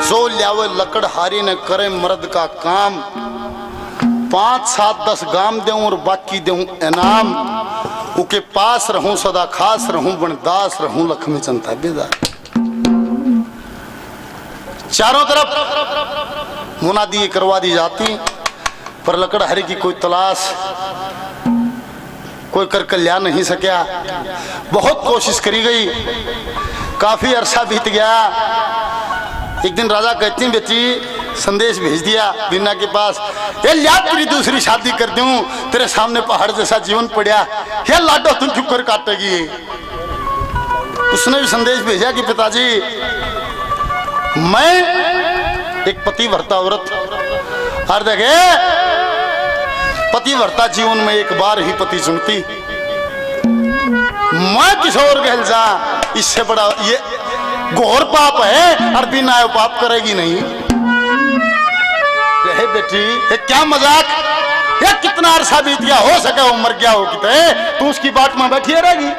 जो ल्यावे लकड़हारी ने करे मर्द का काम, 5, 7, 10 गाम दूं और बाकी दूं इनाम। उके पास रहूं सदा खास रहूं, बनदास रहूं लक्ष्मी चंद बेदार। चारों तरफ मुनादी करवा दी जाती, पर लकड़हारी की कोई तलाश कोई कर ला नहीं सका। बहुत कोशिश करी गई, काफी अरसा बीत गया। एक दिन राजा कहती बेटी संदेश भेज दिया बीना के पास, ये ला तेरी दूसरी शादी कर दूं, तेरे सामने पहाड़ जैसा जीवन पड़ा, ये लाडो तुम चुप कर काटेगी। उसने भी संदेश भेजा कि पिताजी मैं एक पतिव्रता औरत, और देखे पतिव्रता जीवन में एक बार ही पति चुनती, मैं किशोर गहल जा, इससे बड़ा ये घोर पाप है, और बिना पाप करेगी नहीं। रहे बेटी ये क्या मजाक, ये कितना अरसा बीत गया, हो सके वो मर गया हो कितने, तू उसकी बात में बैठी रहेगी।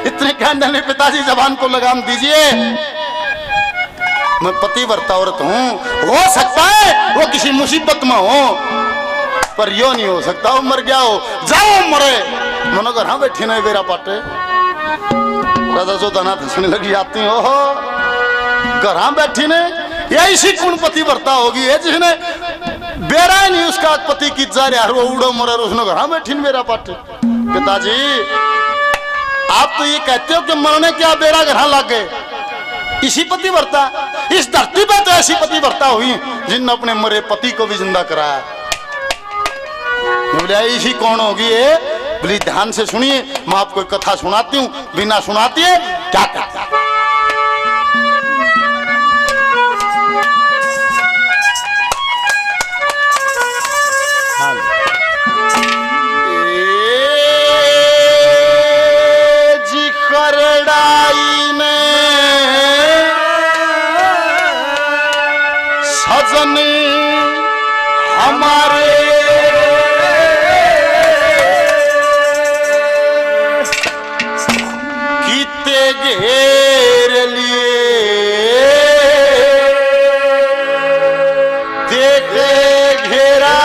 इतने कहने में पिताजी जबान को लगाम दीजिए, मैं पतिव्रता औरत हूं, हो सकता है वो किसी मुसीबत में हो, पर यो नहीं हो सकता वो मर गया हो, जाओ मरे। मनो घर बैठी नहीं बेरा पाटे, राजा जो दाना धसने लगी आती हो, घर बैठी ने ऐसी कौन पतिव्रता होगी है जिसने बेरा ही नहीं उसका पति की जा रहा, वो उड़ो मरे, उसने घर बैठी बेरा पाटे। पिताजी आप तो ये कहते हो कि मरने क्या बेरा घर लग गए, इसी पतिव्रता, इस धरती पर तो ऐसी पतिव्रता हुई जिनने अपने मरे पति को भी जिंदा कराया। इसी कौन होगी ये, बोली ध्यान से सुनिए, मैं आपको एक कथा सुनाती हूँ, बिना सुनाती है क्या कहता है। जी करड़ाई ने सजनी हमारे घेर लिए, देखे घेरा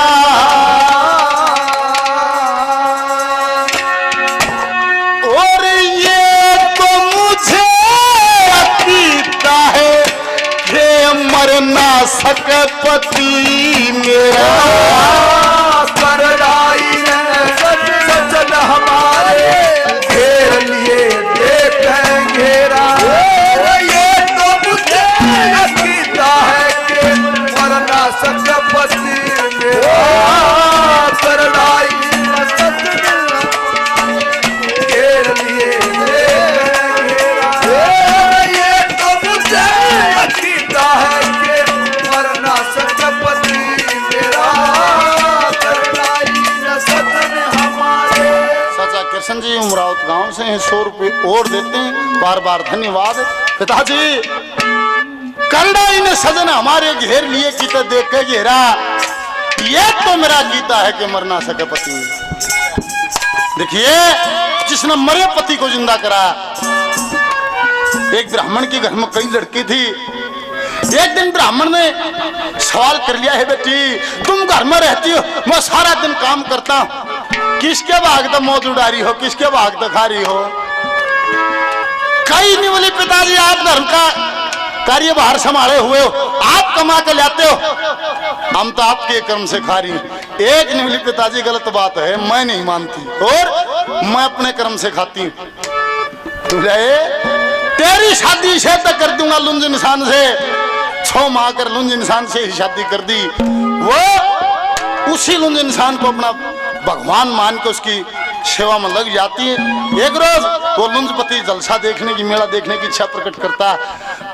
और ये तो मुझे अकीदा है कि मर ना सके पति मेरा। करड़ाई सजन हमारे घेर लिए, घेरा ये तो मुझे अकीदा है कि मरना सके पति मेरा। करड़ाई घेर लिए, ये तो मुझे अकीदा है कि मरना सके पति मेरा। करड़ाई सजन हमारे। चाचा कृष्ण जी उमरावत गांव से 100 रुपए और देते हैं, बार बार धन्यवाद। पिताजी करड़ाई ने सजन हमारे घेर लिए की तो देख के घेरा, ये तो मेरा गीता है कि मर ना सके पति। देखिए जिसने मरे पति को जिंदा करा, एक ब्राह्मण के घर में कई लड़की थी। एक दिन ब्राह्मण ने सवाल कर लिया है, बेटी तुम घर में रहती हो, मैं सारा दिन काम करता हूं, किसके भाग तो मौत उड़ा रही हो, किसके भाग तो खा रही हो। कई नहीं बोली पिताजी आप धर्म का कार्यभार संभाले हुए हो, आप कमा कर लाते हो, हम तो आपके कर्म से खा रही। एक नहीं बोली पिताजी गलत बात है, मैं नहीं मानती और मैं अपने कर्म से खाती हूँ। तेरी शादी से तो कर दूंगा लुंज इंसान से, 6 माह कर लुंज इंसान से ही शादी कर दी। वो उसी लुंज इंसान को अपना भगवान मान के उसकी सेवा में लग जाती है। एक रोज वो लुंजपति जलसा देखने की, मेला देखने की इच्छा प्रकट करता,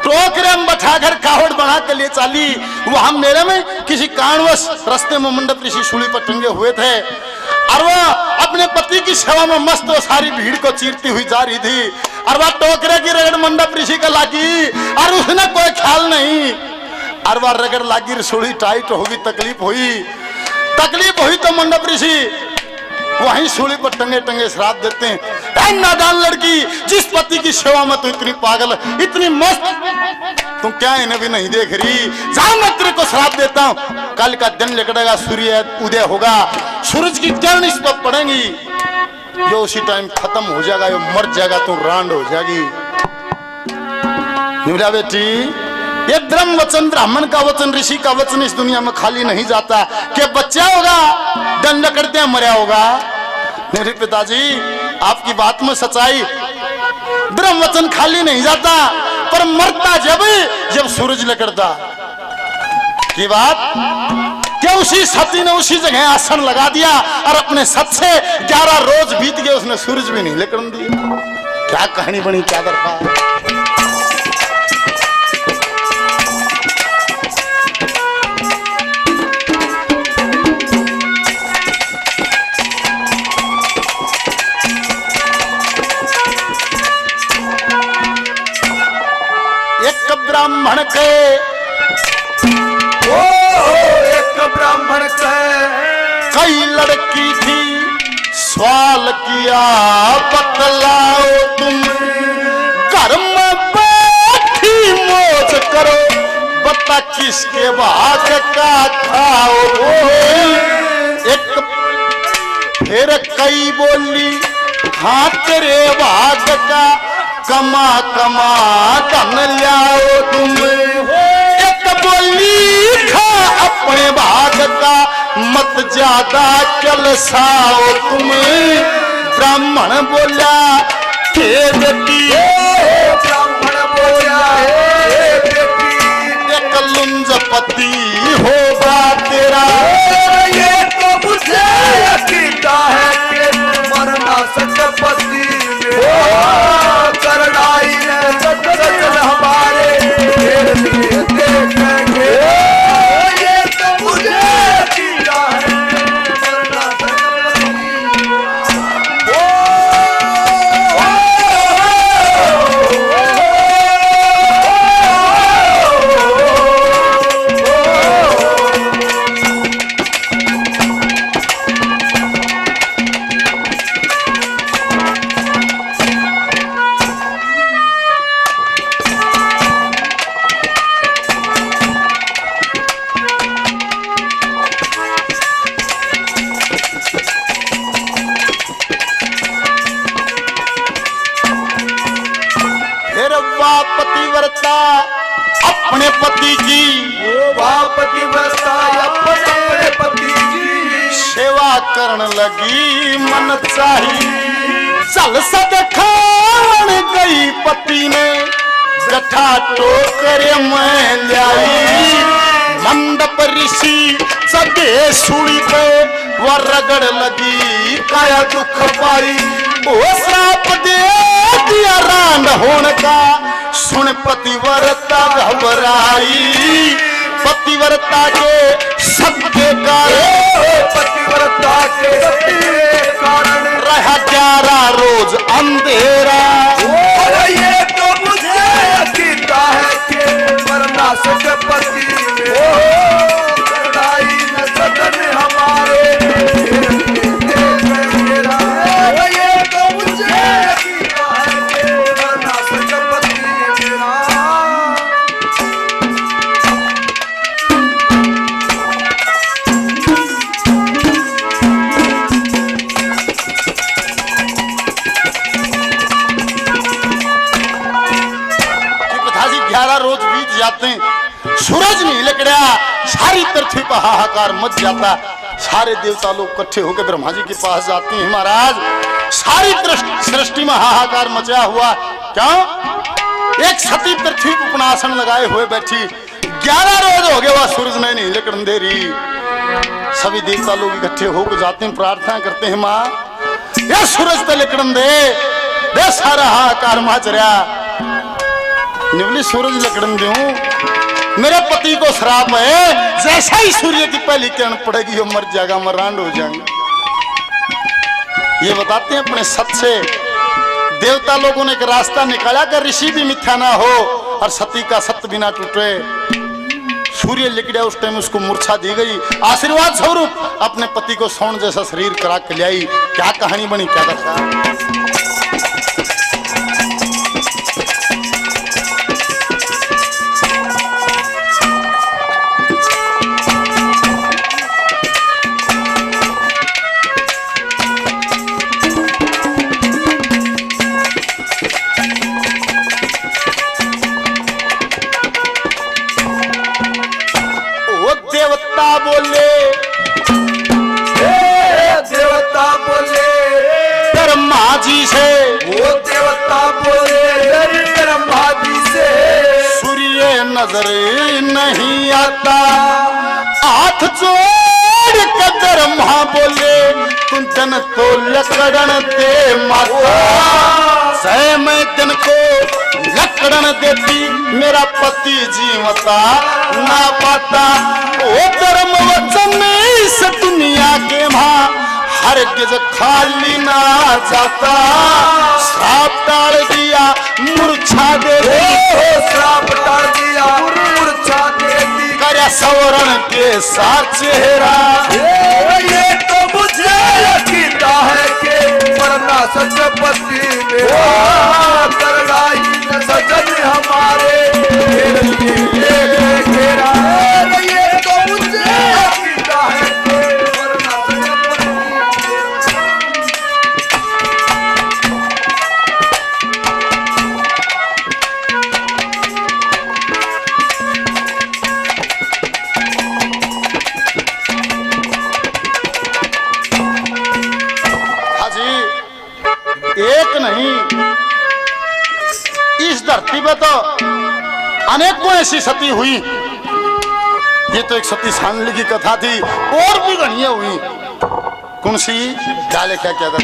टोकरे में बैठाकर कावड़ बना के लिए चाली। वहां मेले में किसी कारणवश रास्ते में मंडप ऋषि सूली पर टंगे हुए थे और वह अपने पति की सेवा में मस्त वो सारी भीड़ को चीरती हुई जा रही थी। और वह टोकरे की रगड़ मंडप ऋषि का लागी और उसने कोई ख्याल नहीं, और वह रगड़ लागी, रसोड़ी टाइट होगी, तकलीफ हुई तो मंडप ऋषि वहीं सूली पर टंगे टंगे श्राप देते हैं। ऐ नादान लड़की, जिस पति की सेवा में तू इतनी पागल, इतनी मस्त, तुम क्या इन्हें भी नहीं देख रही? जाओ मैं तेरे को श्राप देता हूँ। कल का दिन निकलेगा, सूर्य उदय होगा, सूरज की किरण इस पर पड़ेंगी, जो उसी टाइम खत्म हो जाएगा, ये मर जाएगा, तू रांड हो जाएगी। निवला बेटी, ये ब्रह्म वचन, ब्राह्मण का वचन, ऋषि का वचन इस दुनिया में खाली नहीं जाता। कि बच्चा होगा डंडा करते हैं मरा होगा। मेरे पिताजी, आपकी बात में सच्चाई, ब्रह्म वचन खाली नहीं जाता, पर मरता जब सूरज निकलता की बात। क्या उसी सती ने उसी जगह आसन लगा दिया और अपने सत से 11 रोज बीत गए, उसने सूरज भी नहीं निकलने दिया। क्या कहानी बनी, क्या दरफा। ब्राह्मण के एक ब्राह्मण के कई लड़की थी, सवाल किया बतलाओ तुम, घर में बैठी मौज करो, बता किसके भाग का खाओ। एक फिर कई बोली, हाँ तेरे भाग का, कमा कमा धन लाओ तुम। एक बोली, खा अपने भाग का, मत ज्यादा चलसाओ तुम। ब्राह्मण बोला, हे बेटी, ब्राह्मण बोला, हे बेटी, एक लुंजपति होगा तेरा। ये तो मुझे यकीन है कि मरना सकपति करनाई सचल हमारे देखेंगे। ये तो मुझे यकीन है मरना पतिव्रता अपने पति की, पतिव्रता अपने पति की सेवा करने लगी मन चाही। चल सद खान गई पति ने, गठा टोकर मैं लाई। मंडप ऋषि सगे सूली पे, वह रगड़ लगी काया दुख पाई। ओ श्राप दे दिया रांड होने का, सुन पतिव्रता घबराई। पतिव्रता के सबके कारण, पतिव्रता के कारण रहा 11 रोज अंधेरा। ये तो मुझे यकीन है कि मरना सकपति करनाई न सदन हमारे। ये तो मुझे यकीन है कि मरना सकपति मेरा। रोज बीत जाते हैं, सूरज नहीं निकला, सारी पृथ्वी पर हाहाकार मच जाता। सारे देवता लोग इकट्ठे होकर ब्रह्मा जी के पास जाते हैं। महाराज, सारी सृष्टि में हाहाकार मचा हुआ, क्यों? एक सती पृथ्वी को अपना आसन लगाए हुए बैठी, 11 रोज हो गए, वह सूरज नहीं निकलने दे रही। सभी देवता लोग इकट्ठे होकर जाते हैं, प्रार्थना करते हैं, माँ ये सूरज तो निकलने दे, सारा हाहाकार मच रहा। निवली सूरज लकड़न दूं, मेरे पति को श्राप है, जैसा ही सूर्य की पहली किरण पड़ेगी वो मर जाएगा, मरांड हो जाएंगे। ये बताते हैं अपने सत से। देवता लोगों ने एक रास्ता निकाला कि ऋषि भी मिथ्या ना हो और सती का सत्य बिना टूटे। सूर्य लिख गया उस टाइम उसको मूर्छा दी गई। आशीर्वाद स्वरूप अपने पति को स्वर्ण जैसा शरीर करा के ले आई। क्या कहानी बनी, क्या दशा। देवता बोले, देवता बोले ब्रह्मा जी से, वो देवता बोले ब्रह्मा जी से, सूर्य नजर नहीं आता। हाथ जोड़ के ब्रह्मा बोले, तुम तन तो लकड़न दे माता। सह मैं तन को लकड़न देती, मेरा पति जीवता ना पाता। ओ धर्म वचन इस दुनिया के मां हरगिज खाली ना जाता। श्राप टाल दिया मूर्छा दे दी, श्राप टाल दिया मूर्छा दे दी। कर सवरण के साथ चेहरा, ये तो मुझे यकीन है कि वरना सच पति मेरा करलाई सजन हमारे घेरा। ये तो मुझे यकीन है कि वरना सच पति एक नहीं, इस धरती पे तो अनेकों ऐसी सती हुई। ये तो एक सती सांडली की कथा थी, और भी गणिया हुई। कौन सी, क्या लिखा, क्या था।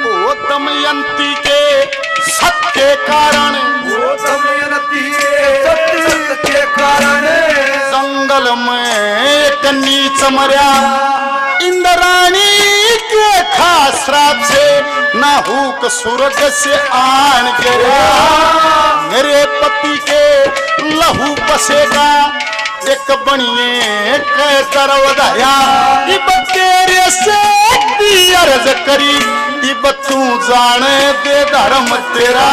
ओ दमयंती के सत्य के कारण, वो दमयंती सत्य के कारण जंगल में एक नीच मर्या। इंद्राणी के खास श्राप से नाहुक सूरज से आन गिरा। मेरे पति के लहू पसेगा, एक बनिए के तरवधाया। इब तेरे से अर्ज करी, इब तू जाने दे धर्म तेरा।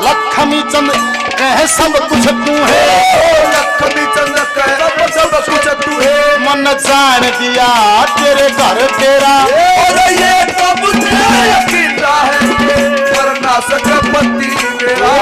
लक्ष्मी चंद कह सब कुछ तू है, लक्ष्मी चंद कह सब कुछ तू है। मन जान दिया तेरे घर तेरा। ये तो मुझे यकीन है वरना सच पति मेरा